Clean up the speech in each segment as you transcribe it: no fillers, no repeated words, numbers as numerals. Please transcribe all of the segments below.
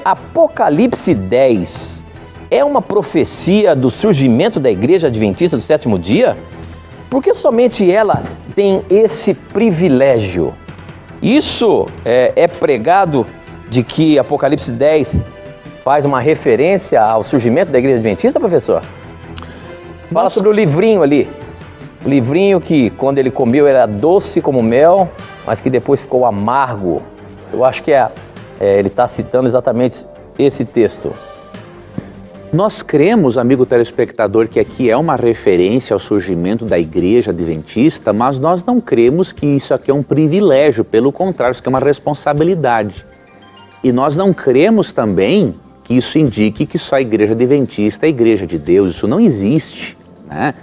Apocalipse 10 é uma profecia do surgimento da Igreja Adventista do Sétimo Dia? Porque somente ela tem esse privilégio. Isso é pregado de que Apocalipse 10 faz uma referência ao surgimento da Igreja Adventista, professor? Fala sobre o livrinho ali. O livrinho que, quando ele comeu, era doce como mel, mas que depois ficou amargo. Eu acho que ele está citando exatamente esse texto. Nós cremos, amigo telespectador, que aqui é uma referência ao surgimento da Igreja Adventista, mas nós não cremos que isso aqui é um privilégio, pelo contrário, isso aqui é uma responsabilidade. E nós não cremos também que isso indique que só a Igreja Adventista é a Igreja de Deus, isso não existe, né?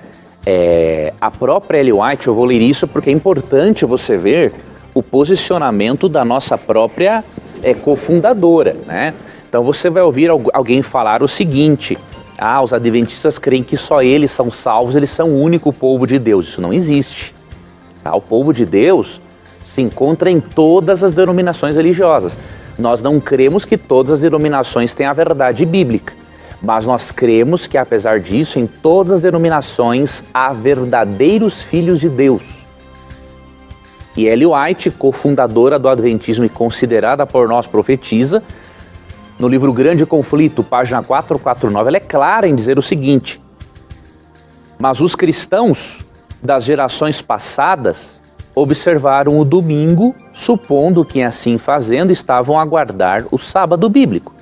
A própria Ellen White, eu vou ler isso porque é importante você ver o posicionamento da nossa própria cofundadora, né? Então você vai ouvir alguém falar o seguinte: os adventistas creem que só eles são salvos, eles são o único povo de Deus. Isso não existe. Tá? O povo de Deus se encontra em todas as denominações religiosas. Nós não cremos que todas as denominações têm a verdade bíblica, mas nós cremos que, apesar disso, em todas as denominações há verdadeiros filhos de Deus. E Ellen White, cofundadora do Adventismo e considerada por nós profetisa, no livro Grande Conflito, página 449, ela é clara em dizer o seguinte: mas os cristãos das gerações passadas observaram o domingo, supondo que assim fazendo estavam a guardar o sábado bíblico.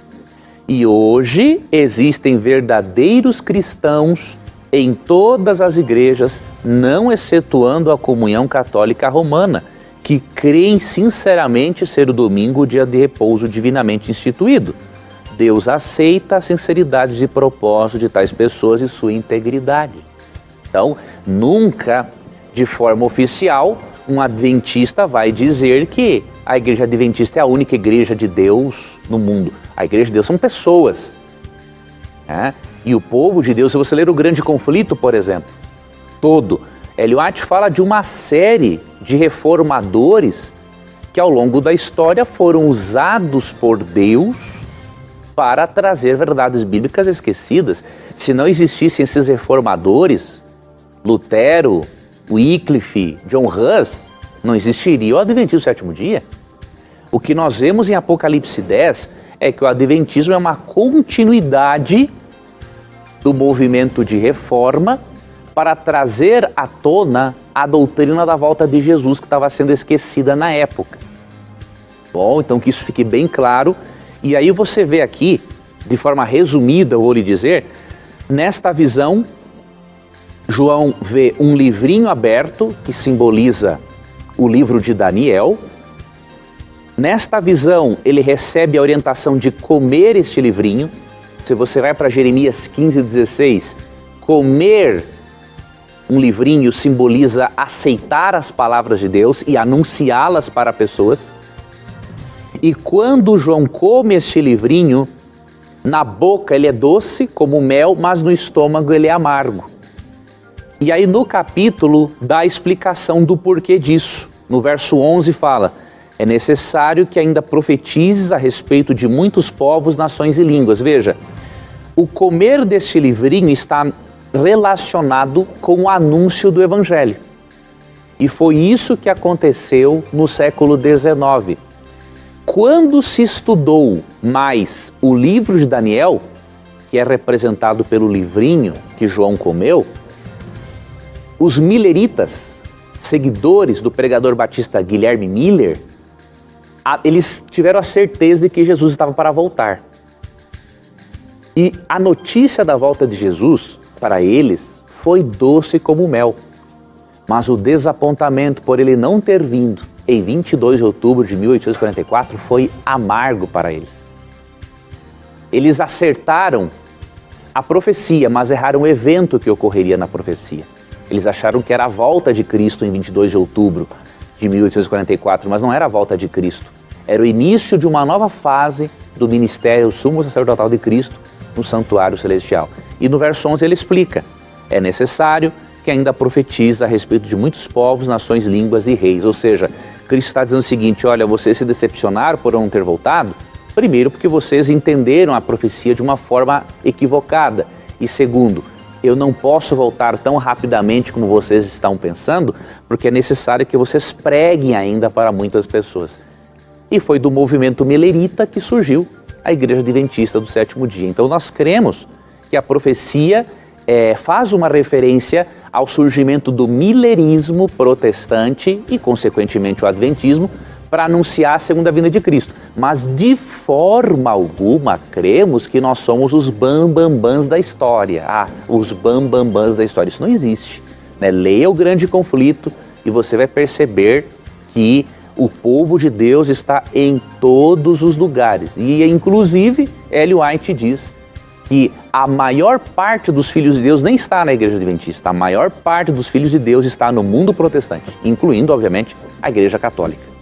E hoje existem verdadeiros cristãos em todas as igrejas, não excetuando a comunhão católica romana, que creem sinceramente ser o domingo o dia de repouso divinamente instituído. Deus aceita a sinceridade de propósito de tais pessoas e sua integridade. Então, nunca, de forma oficial, um adventista vai dizer que a Igreja Adventista é a única igreja de Deus no mundo. A Igreja de Deus são pessoas, né? E o povo de Deus, se você ler o Grande Conflito, por exemplo, Ellen White fala de uma série de reformadores que ao longo da história foram usados por Deus para trazer verdades bíblicas esquecidas. Se não existissem esses reformadores, Lutero, Wycliffe, John Hus, não existiria o Adventismo do Sétimo Dia. O que nós vemos em Apocalipse 10 é que o Adventismo é uma continuidade do movimento de reforma para trazer à tona a doutrina da volta de Jesus que estava sendo esquecida na época. Bom, então que isso fique bem claro. E aí você vê aqui, de forma resumida, eu vou lhe dizer, nesta visão, João vê um livrinho aberto que simboliza o livro de Daniel. Nesta visão, ele recebe a orientação de comer este livrinho. Se você vai para Jeremias 15:16, comer um livrinho simboliza aceitar as palavras de Deus e anunciá-las para pessoas. E quando João come este livrinho, na boca ele é doce como mel, mas no estômago ele é amargo. E aí no capítulo dá a explicação do porquê disso. No verso 11 fala: é necessário que ainda profetizes a respeito de muitos povos, nações e línguas. Veja, o comer deste livrinho está relacionado com o anúncio do Evangelho. E foi isso que aconteceu no século XIX. Quando se estudou mais o livro de Daniel, que é representado pelo livrinho que João comeu, os milleritas, seguidores do pregador batista Guilherme Miller, eles tiveram a certeza de que Jesus estava para voltar. E a notícia da volta de Jesus, para eles, foi doce como mel. Mas o desapontamento por ele não ter vindo em 22 de outubro de 1844 foi amargo para eles. Eles acertaram a profecia, mas erraram o evento que ocorreria na profecia. Eles acharam que era a volta de Cristo em 22 de outubro de 1844, mas não era a volta de Cristo. Era o início de uma nova fase do ministério sumo sacerdotal de Cristo no santuário celestial. E no verso 11 ele explica: é necessário que ainda profetiza a respeito de muitos povos, nações, línguas e reis. Ou seja, Cristo está dizendo o seguinte: olha, vocês se decepcionaram por não ter voltado, Primeiro, porque vocês entenderam a profecia de uma forma equivocada. E segundo, eu não posso voltar tão rapidamente como vocês estão pensando, porque é necessário que vocês preguem ainda para muitas pessoas. E foi do movimento milerita que surgiu a Igreja Adventista do Sétimo Dia. Então nós cremos que a profecia faz uma referência ao surgimento do milerismo protestante e, consequentemente, o adventismo, para anunciar a segunda vinda de Cristo. Mas de forma alguma cremos que nós somos os bambambãs da história. Os bambambãs da história. Isso não existe, né? Leia o Grande Conflito e você vai perceber que o povo de Deus está em todos os lugares. E, inclusive, Ellen White diz que a maior parte dos filhos de Deus nem está na Igreja Adventista. A maior parte dos filhos de Deus está no mundo protestante, incluindo, obviamente, a Igreja Católica.